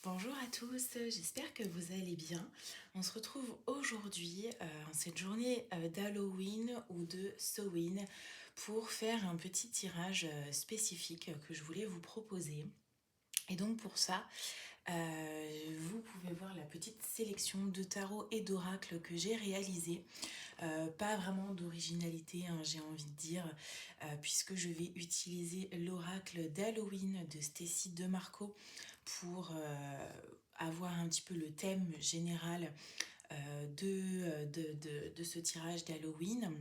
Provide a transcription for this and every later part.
Bonjour à tous, j'espère que vous allez bien. On se retrouve aujourd'hui en cette journée d'Halloween ou de Samhain pour faire un petit tirage spécifique que je voulais vous proposer. Et donc pour ça, vous pouvez voir la petite sélection de tarots et d'oracles que j'ai réalisée. Pas vraiment d'originalité, hein, j'ai envie de dire, puisque je vais utiliser l'oracle d'Halloween de Stacy DeMarco pour avoir un petit peu le thème général de ce tirage d'Halloween.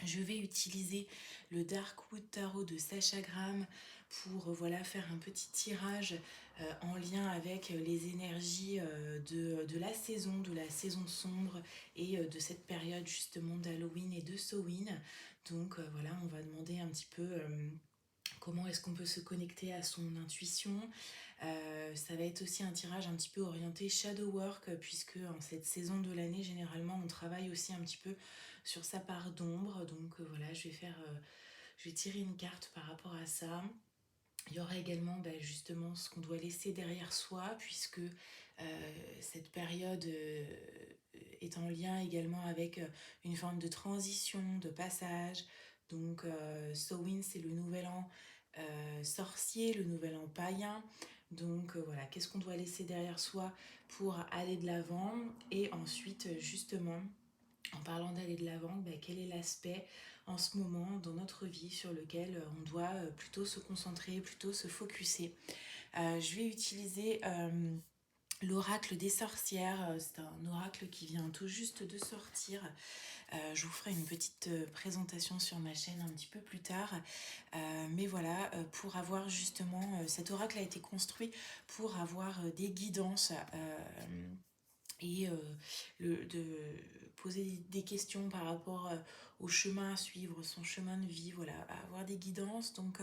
Je vais utiliser le Darkwood Tarot de Sacha Graham pour voilà, faire un petit tirage en lien avec les énergies de de la saison sombre et de cette période justement d'Halloween et de Samhain. Donc voilà, on va demander un petit peu comment est-ce qu'on peut se connecter à son intuition. Ça va être aussi un tirage un petit peu orienté shadow work, puisque en cette saison de l'année, généralement, on travaille aussi un petit peu sur sa part d'ombre. Donc voilà, je vais tirer une carte par rapport à ça. Il y aura également justement ce qu'on doit laisser derrière soi, puisque cette période est en lien également avec une forme de transition, de passage. Donc Samhain, c'est le nouvel an sorcier, le nouvel an païen. Donc voilà, qu'est-ce qu'on doit laisser derrière soi pour aller de l'avant. Et ensuite, justement, en parlant d'aller de l'avant, quel est l'aspect en ce moment dans notre vie sur lequel on doit plutôt se concentrer, plutôt se focuser. Je vais utiliser l'oracle des sorcières. C'est un oracle qui vient tout juste de sortir. Je vous ferai une petite présentation sur ma chaîne un petit peu plus tard. Mais voilà, pour avoir justement, cet oracle a été construit pour avoir des guidances et de poser des questions par rapport au chemin à suivre, son chemin de vie, voilà, avoir des guidances. Donc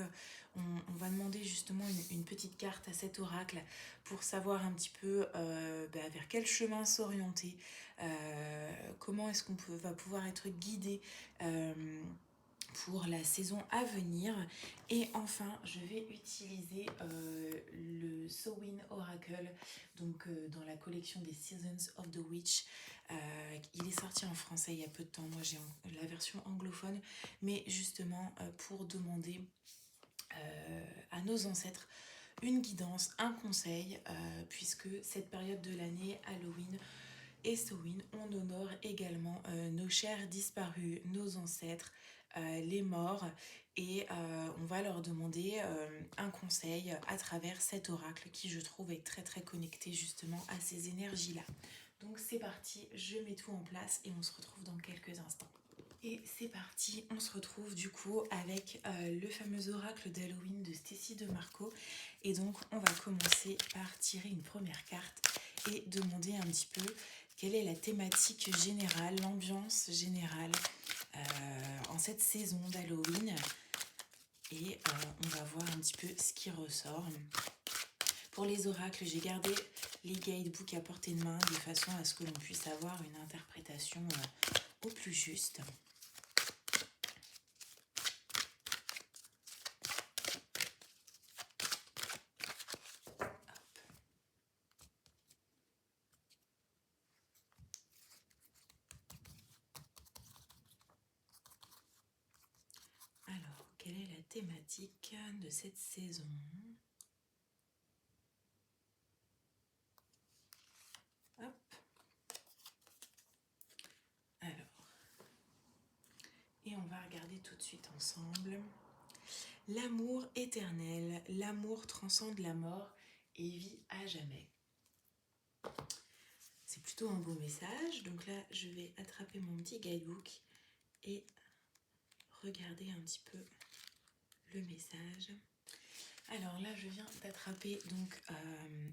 on va demander justement une petite carte à cet oracle pour savoir un petit peu vers quel chemin s'orienter, comment est-ce va pouvoir être guidé pour la saison à venir. Et enfin, je vais utiliser le Samhain Oracle, donc dans la collection des Seasons of the Witch. Il est sorti en français il y a peu de temps, moi j'ai la version anglophone, mais justement pour demander à nos ancêtres une guidance, un conseil, puisque cette période de l'année, Halloween et Samhain, on honore également nos chers disparus, nos ancêtres, les morts, et on va leur demander un conseil à travers cet oracle qui, je trouve, est très très connecté justement à ces énergies-là. Donc c'est parti, je mets tout en place et on se retrouve dans quelques instants. Et c'est parti, on se retrouve du coup avec le fameux oracle d'Halloween de Stacy DeMarco. Et donc on va commencer par tirer une première carte et demander un petit peu quelle est la thématique générale, l'ambiance générale en cette saison d'Halloween. Et on va voir un petit peu ce qui ressort. Pour les oracles, j'ai gardé les guidebooks à portée de main de façon à ce que l'on puisse avoir une interprétation au plus juste. Alors, quelle est la thématique de cette saison ? Hop. Alors, et on va regarder tout de suite ensemble. L'amour éternel, l'amour transcende la mort et vit à jamais. C'est plutôt un beau message. Donc là, je vais attraper mon petit guidebook et regarder un petit peu le message. Alors là, je viens d'attraper donc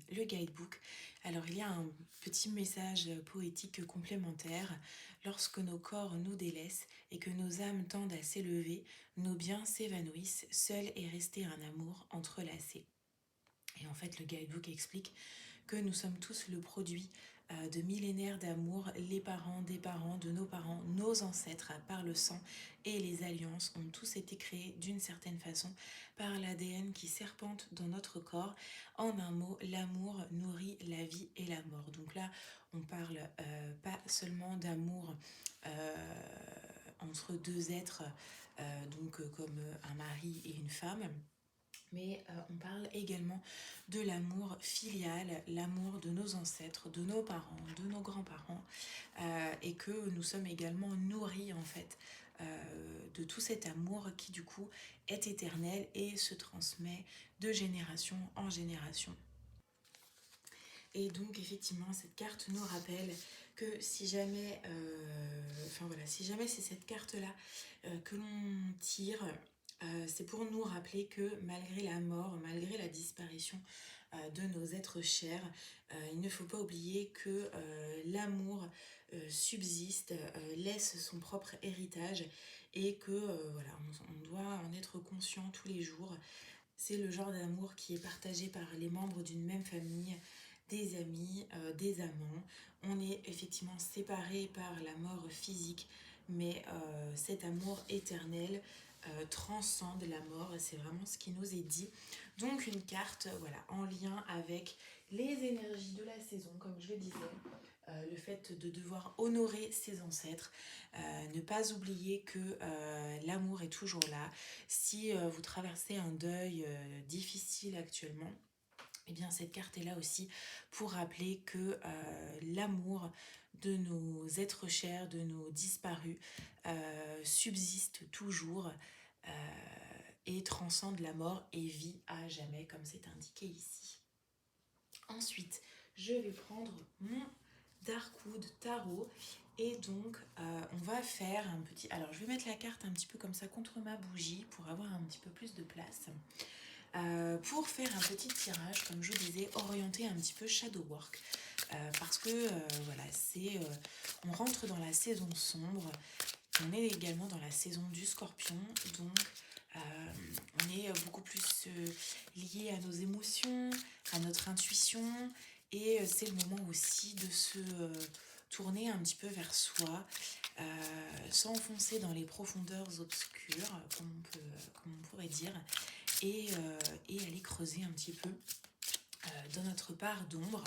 le guidebook. Alors il y a un petit message poétique complémentaire. Lorsque nos corps nous délaissent et que nos âmes tendent à s'élever, nos biens s'évanouissent, seul est resté un amour entrelacé. Et en fait, le guidebook explique que nous sommes tous le produit de millénaires d'amour. Les parents, des parents, de nos parents, nos ancêtres par le sang et les alliances ont tous été créés d'une certaine façon par l'ADN qui serpente dans notre corps. En un mot, l'amour nourrit parle pas seulement d'amour entre deux êtres, donc comme un mari et une femme, mais on parle également de l'amour filial, l'amour de nos ancêtres, de nos parents, de nos grands-parents, et que nous sommes également nourris en fait de tout cet amour qui du coup est éternel et se transmet de génération en génération. Et donc effectivement cette carte nous rappelle que si jamais, si jamais c'est cette carte-là que l'on tire, c'est pour nous rappeler que malgré la mort, malgré la disparition de nos êtres chers, il ne faut pas oublier que l'amour subsiste, laisse son propre héritage et que on doit en être conscient tous les jours. C'est le genre d'amour qui est partagé par les membres d'une même famille, des amis, des amants. On est effectivement séparés par la mort physique, mais cet amour éternel transcende la mort, et c'est vraiment ce qui nous est dit. Donc une carte en lien avec les énergies de la saison, comme je le disais, le fait de devoir honorer ses ancêtres, ne pas oublier que l'amour est toujours là. Si vous traversez un deuil difficile actuellement, eh bien cette carte est là aussi pour rappeler que l'amour de nos êtres chers, de nos disparus, subsiste toujours et transcende la mort et vit à jamais, comme c'est indiqué ici. Ensuite, je vais prendre mon Darkwood Tarot et donc on va faire un petit... Alors je vais mettre la carte un petit peu comme ça contre ma bougie pour avoir un petit peu plus de place. Pour faire un petit tirage, comme je vous disais, orienté un petit peu shadow work. Parce que on rentre dans la saison sombre, on est également dans la saison du scorpion, donc on est beaucoup plus lié à nos émotions, à notre intuition, et c'est le moment aussi de se tourner un petit peu vers soi, s'enfoncer dans les profondeurs obscures, comme on pourrait dire, et aller creuser un petit peu dans notre part d'ombre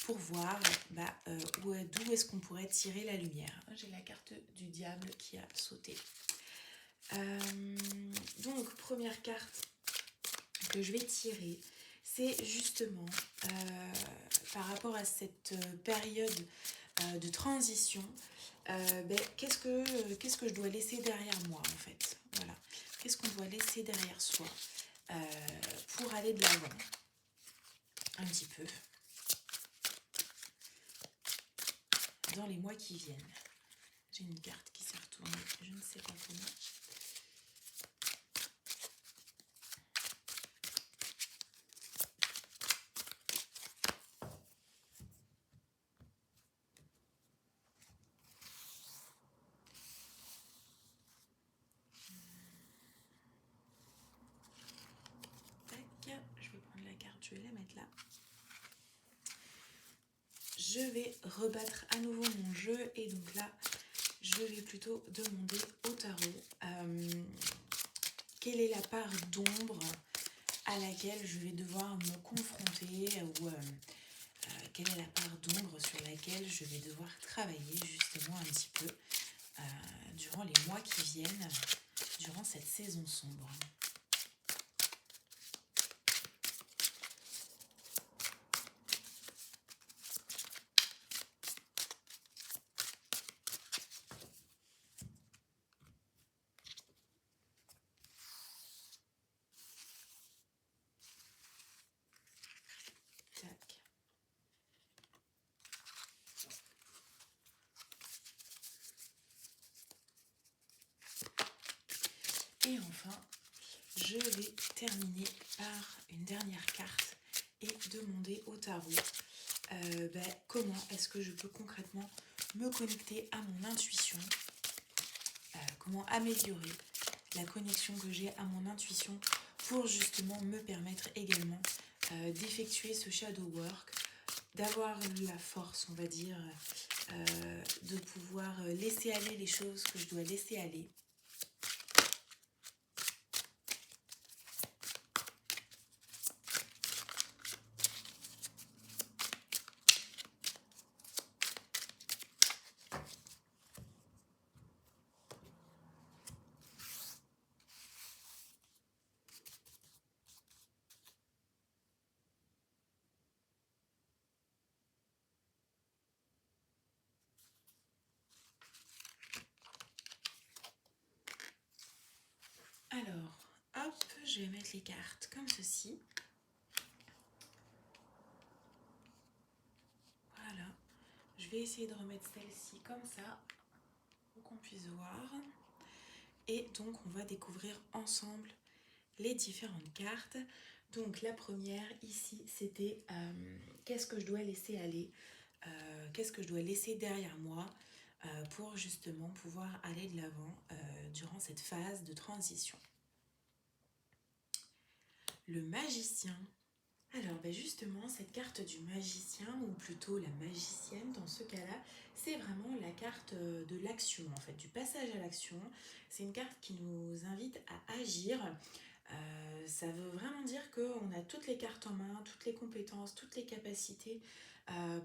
pour voir d'où est-ce qu'on pourrait tirer la lumière. J'ai la carte du diable qui a sauté. Donc, première carte que je vais tirer, c'est justement par rapport à cette période de transition, qu'est-ce que je dois laisser derrière moi en fait. Voilà. Qu'est-ce qu'on doit laisser derrière soi pour aller de l'avant un petit peu dans les mois qui viennent. J'ai une carte qui s'est retournée, je ne sais pas comment. Tac, je vais prendre la carte, je vais la mettre là. Je vais rebattre à nouveau mon jeu et donc là, je vais plutôt demander au tarot quelle est la part d'ombre à laquelle je vais devoir me confronter ou quelle est la part d'ombre sur laquelle je vais devoir travailler justement un petit peu durant les mois qui viennent, durant cette saison sombre. Tac. Et enfin, je vais terminer par une dernière carte et demander au tarot comment est-ce que je peux concrètement me connecter à mon intuition, comment améliorer la connexion que j'ai à mon intuition pour justement me permettre également d'effectuer ce shadow work, d'avoir la force, on va dire, de pouvoir laisser aller les choses que je dois laisser aller. je vais mettre les cartes comme ceci. Voilà. Je vais essayer de remettre celle-ci comme ça, pour qu'on puisse voir. Et donc, on va découvrir ensemble les différentes cartes. Donc, la première, ici, c'était qu'est-ce que je dois laisser aller, qu'est-ce que je dois laisser derrière moi pour justement pouvoir aller de l'avant durant cette phase de transition. Le magicien. Alors justement, cette carte du magicien, ou plutôt la magicienne dans ce cas-là, c'est vraiment la carte de l'action en fait, du passage à l'action. C'est une carte qui nous invite à agir. Ça veut vraiment dire qu'on a toutes les cartes en main, toutes les compétences, toutes les capacités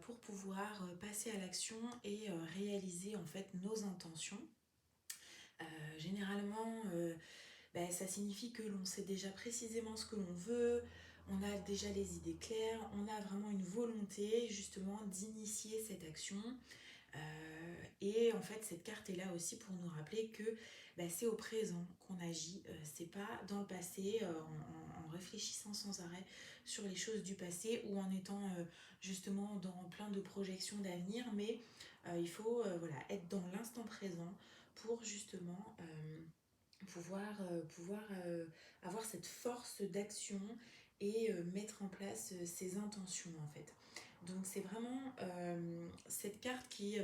pour pouvoir passer à l'action et réaliser en fait nos intentions. Généralement, ça signifie que l'on sait déjà précisément ce que l'on veut, on a déjà les idées claires, on a vraiment une volonté justement d'initier cette action. Et en fait, cette carte est là aussi pour nous rappeler que c'est au présent qu'on agit, c'est pas dans le passé, en réfléchissant sans arrêt sur les choses du passé ou en étant justement dans plein de projections d'avenir, mais il faut être dans l'instant présent pour justement pouvoir avoir cette force d'action et mettre en place ses intentions en fait. Donc c'est vraiment cette carte qui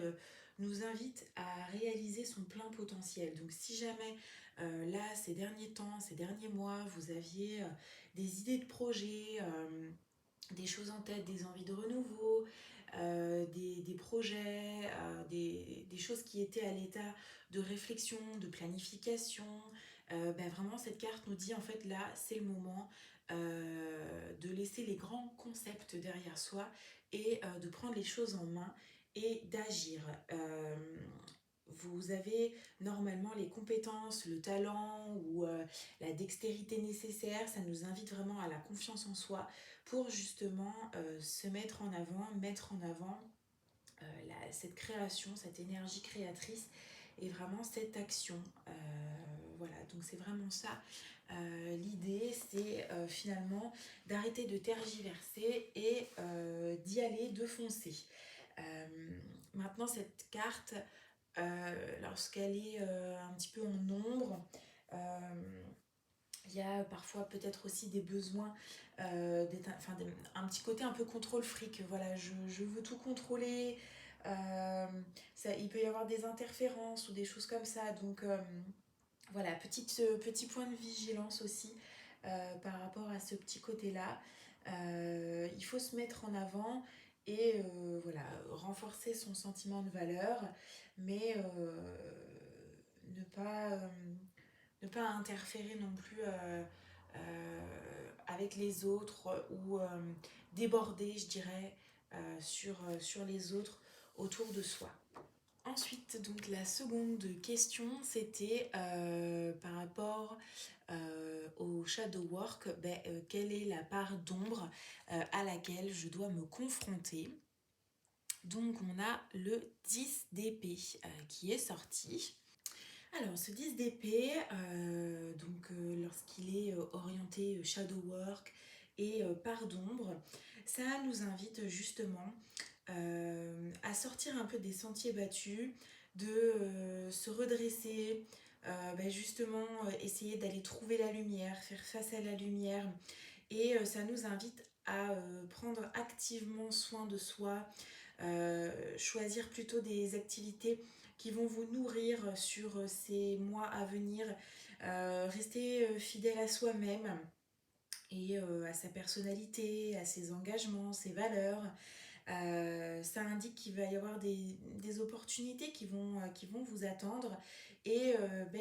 nous invite à réaliser son plein potentiel. Donc si jamais là ces derniers temps, ces derniers mois, vous aviez des idées de projets, des choses en tête, des envies de renouveau, des projets, des choses qui étaient à l'état de réflexion, de planification. Vraiment cette carte nous dit en fait là c'est le moment de laisser les grands concepts derrière soi et de prendre les choses en main et d'agir. Vous avez normalement les compétences, le talent ou la dextérité nécessaire. Ça nous invite vraiment à la confiance en soi pour justement se mettre en avant cette création, cette énergie créatrice et vraiment cette action. Voilà, donc c'est vraiment ça. L'idée, c'est finalement d'arrêter de tergiverser et d'y aller, de foncer. Maintenant, cette carte, lorsqu'elle est un petit peu en ombre, il y a parfois peut-être aussi des besoins, un petit côté un peu contrôle fric. Voilà, je veux tout contrôler. Il peut y avoir des interférences ou des choses comme ça. Donc voilà, petit point de vigilance aussi par rapport à ce petit côté-là. Il faut se mettre en avant et renforcer son sentiment de valeur, mais ne pas... ne pas interférer non plus avec les autres ou déborder, je dirais, sur les autres autour de soi. Ensuite, donc la seconde question, c'était par rapport au shadow work, quelle est la part d'ombre à laquelle je dois me confronter. Donc on a le 10 d'épée qui est sorti. Alors, ce 10 d'épée, lorsqu'il est orienté shadow work et part d'ombre, ça nous invite justement à sortir un peu des sentiers battus, de se redresser, justement essayer d'aller trouver la lumière, faire face à la lumière. Et ça nous invite à prendre activement soin de soi, choisir plutôt des activités qui vont vous nourrir sur ces mois à venir, rester fidèle à soi-même et à sa personnalité, à ses engagements, ses valeurs. Ça indique qu'il va y avoir des opportunités qui vont vous attendre et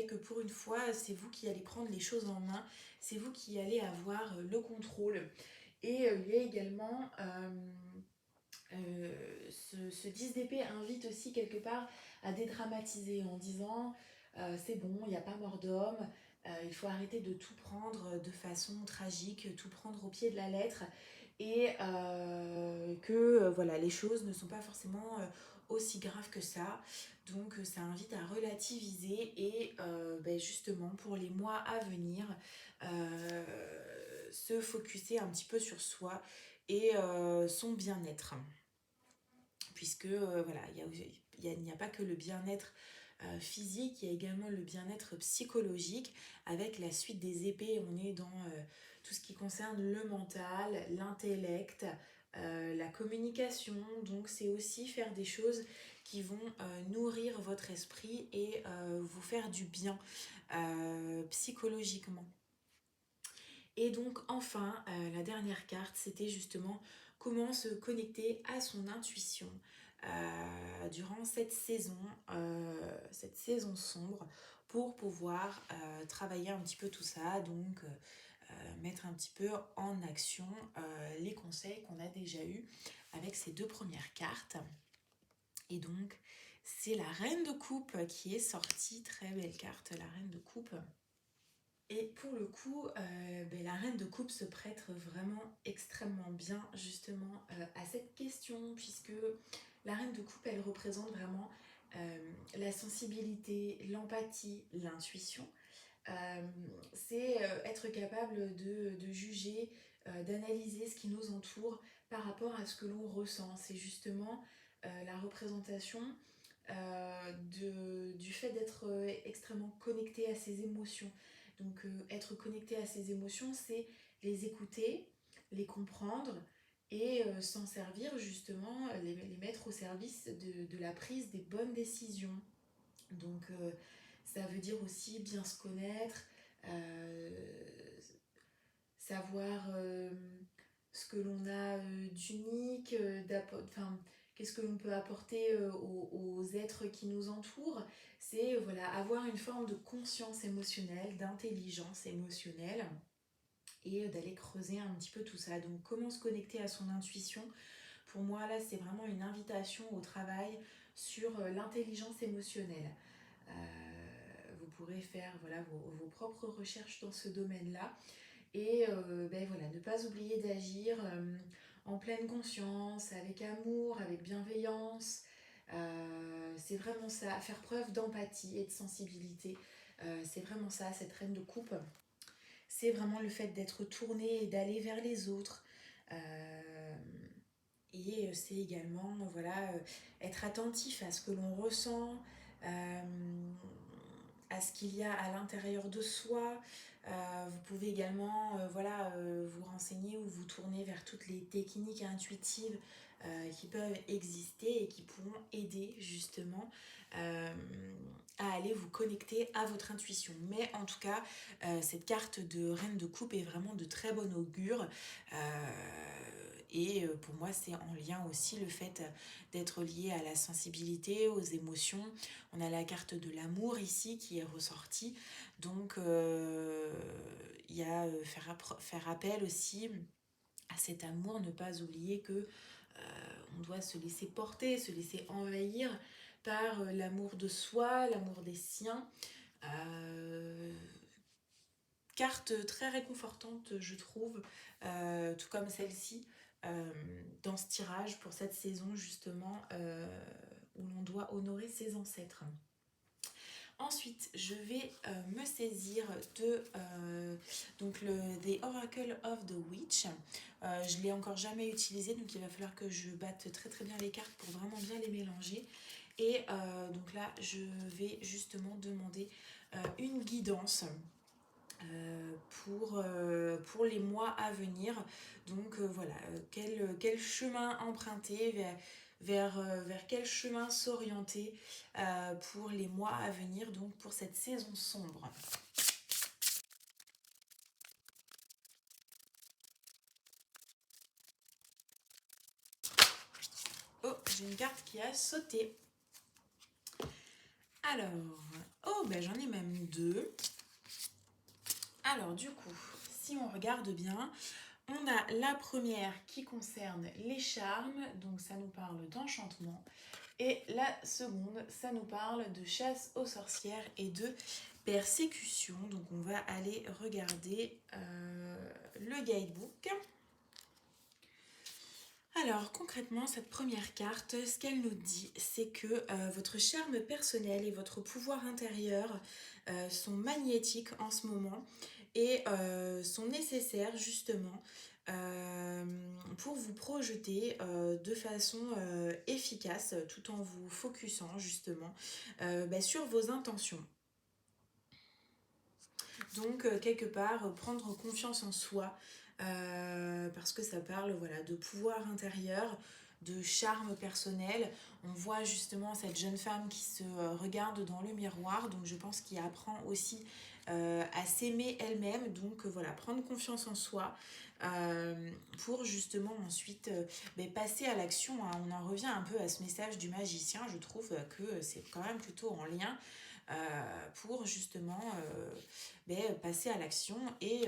que pour une fois, c'est vous qui allez prendre les choses en main, c'est vous qui allez avoir le contrôle. Et il y a également ce 10 d'épée invite aussi quelque part à dédramatiser en disant c'est bon, il n'y a pas mort d'homme, il faut arrêter de tout prendre de façon tragique, tout prendre au pied de la lettre et que voilà, les choses ne sont pas forcément aussi graves que ça. Donc ça invite à relativiser et justement pour les mois à venir, se focuser un petit peu sur soi et son bien-être. Puisque voilà, il n'y a pas que le bien-être physique, il y a également le bien-être psychologique. Avec la suite des épées, on est dans tout ce qui concerne le mental, l'intellect, la communication. Donc c'est aussi faire des choses qui vont nourrir votre esprit et vous faire du bien psychologiquement. Et donc enfin, la dernière carte, c'était justement comment se connecter à son intuition durant cette saison sombre, pour pouvoir travailler un petit peu tout ça, donc mettre un petit peu en action les conseils qu'on a déjà eus avec ces deux premières cartes. Et donc, c'est la Reine de Coupe qui est sortie, très belle carte, la Reine de Coupe. Et pour le coup, la Reine de Coupe se prête vraiment extrêmement bien justement à cette question, puisque la Reine de Coupe, elle représente vraiment la sensibilité, l'empathie, l'intuition. C'est être capable de juger, d'analyser ce qui nous entoure par rapport à ce que l'on ressent. C'est justement la représentation du fait d'être extrêmement connecté à ses émotions. Donc être connecté à ses émotions, c'est les écouter, les comprendre et s'en servir justement, les mettre au service de la prise des bonnes décisions. Donc ça veut dire aussi bien se connaître, euh, savoir ce que l'on a d'unique, qu'est-ce que l'on peut apporter aux êtres qui nous entourent. C'est voilà, avoir une forme de conscience émotionnelle, d'intelligence émotionnelle et d'aller creuser un petit peu tout ça. Donc comment se connecter à son intuition? Pour moi là c'est vraiment une invitation au travail sur l'intelligence émotionnelle. Vous pourrez faire voilà, vos propres recherches dans ce domaine-là. Et voilà, ne pas oublier d'agir en pleine conscience, avec amour, avec bienveillance. C'est vraiment ça, faire preuve d'empathie et de sensibilité. C'est vraiment ça, cette Reine de Coupe. C'est vraiment le fait d'être tourné et d'aller vers les autres. Et c'est également voilà, être attentif à ce que l'on ressent, à ce qu'il y a à l'intérieur de soi. Vous pouvez également vous renseigner ou vous tourner vers toutes les techniques intuitives qui peuvent exister et qui pourront aider justement à aller vous connecter à votre intuition. Mais en tout cas, cette carte de Reine de Coupe est vraiment de très bon augure. Et pour moi, c'est en lien aussi le fait d'être lié à la sensibilité, aux émotions. On a la carte de l'amour ici qui est ressortie. Donc, il y a faire appel aussi à cet amour, ne pas oublier que on doit se laisser porter, se laisser envahir par l'amour de soi, l'amour des siens. Carte très réconfortante, je trouve, tout comme celle-ci, dans ce tirage pour cette saison justement où l'on doit honorer ses ancêtres. Ensuite, je vais me saisir de donc The Oracle of the Witch. Je ne l'ai encore jamais utilisé, donc il va falloir que je batte très très bien les cartes pour vraiment bien les mélanger. Et donc là, je vais justement demander une guidance pour les mois à venir. Donc voilà, quel chemin emprunter, vers quel chemin s'orienter pour les mois à venir, donc pour cette saison sombre. Oh, j'ai une carte qui a sauté. Alors, j'en ai même deux. Alors du coup, si on regarde bien, on a la première qui concerne les charmes, donc ça nous parle d'enchantement. Et la seconde, ça nous parle de chasse aux sorcières et de persécution. Donc on va aller regarder le guidebook. Alors concrètement, cette première carte, ce qu'elle nous dit, c'est que votre charme personnel et votre pouvoir intérieur sont magnétiques en ce moment et sont nécessaires justement euh, pour vous projeter de façon efficace tout en vous focusant justement sur vos intentions. Donc, quelque part, prendre confiance en soi, parce que ça parle voilà, de pouvoir intérieur, de charme personnel. On voit justement cette jeune femme qui se regarde dans le miroir, donc je pense qu'elle apprend aussi à s'aimer elle-même. Donc, voilà, prendre confiance en soi pour justement ensuite passer à l'action, hein. On en revient un peu à ce message du magicien, je trouve que c'est quand même plutôt en lien pour justement passer à l'action et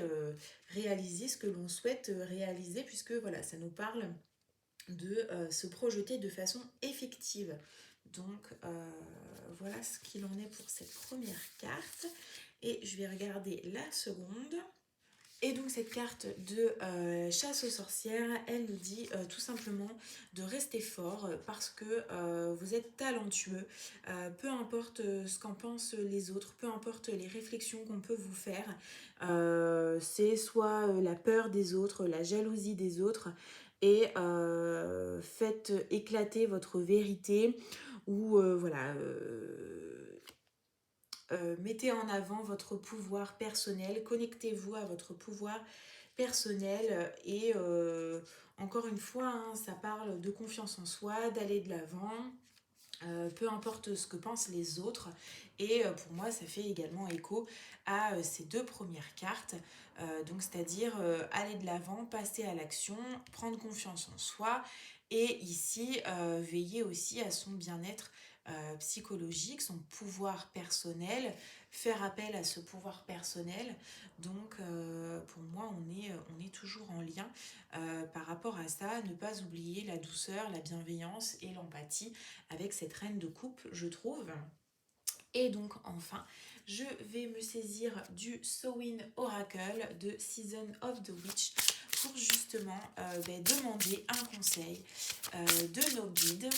réaliser ce que l'on souhaite réaliser, puisque voilà, ça nous parle de se projeter de façon effective. Donc voilà ce qu'il en est pour cette première carte. Et je vais regarder la seconde. Et donc cette carte de chasse aux sorcières, elle nous dit tout simplement de rester fort parce que vous êtes talentueux, peu importe ce qu'en pensent les autres, peu importe les réflexions qu'on peut vous faire, c'est soit la peur des autres, la jalousie des autres, et faites éclater votre vérité ou mettez en avant votre pouvoir personnel, connectez-vous à votre pouvoir personnel et encore une fois, hein, ça parle de confiance en soi, d'aller de l'avant, peu importe ce que pensent les autres. Et pour moi, ça fait également écho à ces deux premières cartes, donc c'est-à-dire aller de l'avant, passer à l'action, prendre confiance en soi, et ici veiller aussi à son bien-être psychologique, son pouvoir personnel, faire appel à ce pouvoir personnel. Donc pour moi, on est toujours en lien par rapport à ça, ne pas oublier la douceur, la bienveillance et l'empathie avec cette reine de coupe, je trouve. Et donc enfin, je vais me saisir du Samhain Oracle de Season of the Witch pour justement demander un conseil de nos guides.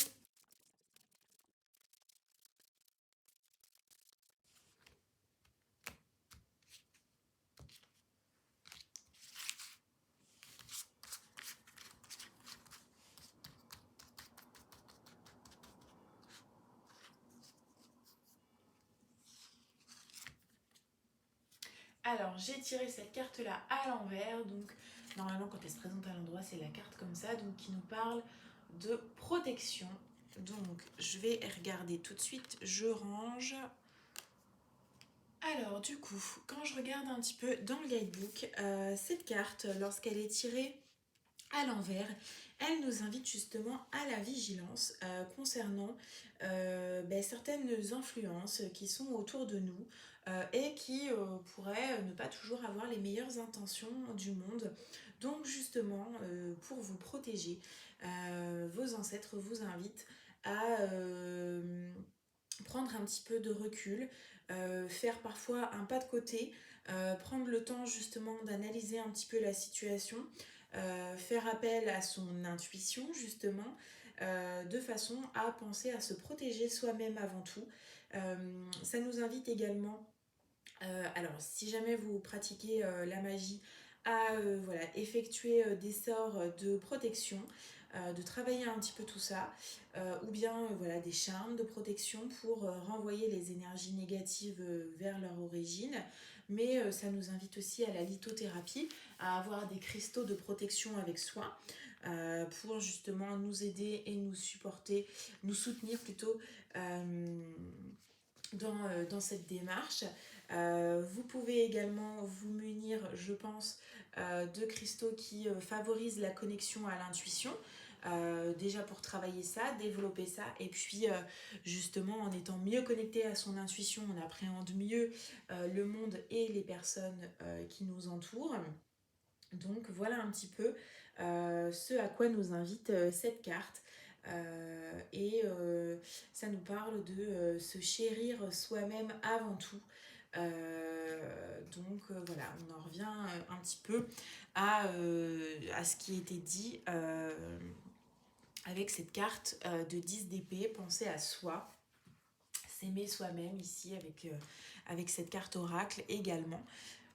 Alors, j'ai tiré cette carte-là à l'envers, donc normalement quand elle se présente à l'endroit, c'est la carte comme ça, donc qui nous parle de protection. Donc, je vais regarder tout de suite, je range. Alors, du coup, quand je regarde un petit peu dans le guidebook, cette carte, lorsqu'elle est tirée à l'envers, elle nous invite justement à la vigilance concernant certaines influences qui sont autour de nous et qui pourraient ne pas toujours avoir les meilleures intentions du monde. Donc justement, pour vous protéger, vos ancêtres vous invitent à prendre un petit peu de recul, faire parfois un pas de côté, prendre le temps justement d'analyser un petit peu la situation, faire appel à son intuition justement, de façon à penser à se protéger soi-même avant tout. Ça nous invite également, alors si jamais vous pratiquez la magie, à effectuer des sorts de protection, de travailler un petit peu tout ça, ou bien voilà, des charmes de protection pour renvoyer les énergies négatives vers leur origine. Mais ça nous invite aussi à la lithothérapie, à avoir des cristaux de protection avec soi pour justement nous aider et nous supporter, nous soutenir plutôt dans cette démarche. Vous pouvez également vous munir, je pense, de cristaux qui favorisent la connexion à l'intuition. Déjà pour travailler ça, développer ça, et puis justement en étant mieux connecté à son intuition, on appréhende mieux le monde et les personnes qui nous entourent. Donc voilà un petit peu ce à quoi nous invite cette carte. Et ça nous parle de se chérir soi-même avant tout. Voilà, on en revient un petit peu à ce qui était dit avec cette carte de 10 d'épée, penser à soi, s'aimer soi-même ici avec cette carte oracle également.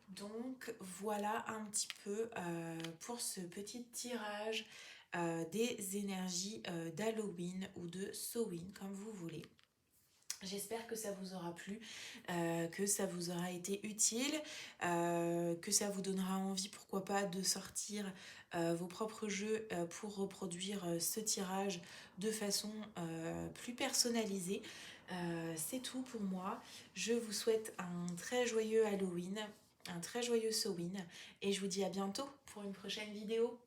Donc voilà un petit peu pour ce petit tirage des énergies d'Halloween ou de Samhain, comme vous voulez. J'espère que ça vous aura plu, que ça vous aura été utile, que ça vous donnera envie, pourquoi pas, de sortir vos propres jeux pour reproduire ce tirage de façon plus personnalisée. C'est tout pour moi. Je vous souhaite un très joyeux Halloween, un très joyeux Samhain et je vous dis à bientôt pour une prochaine vidéo.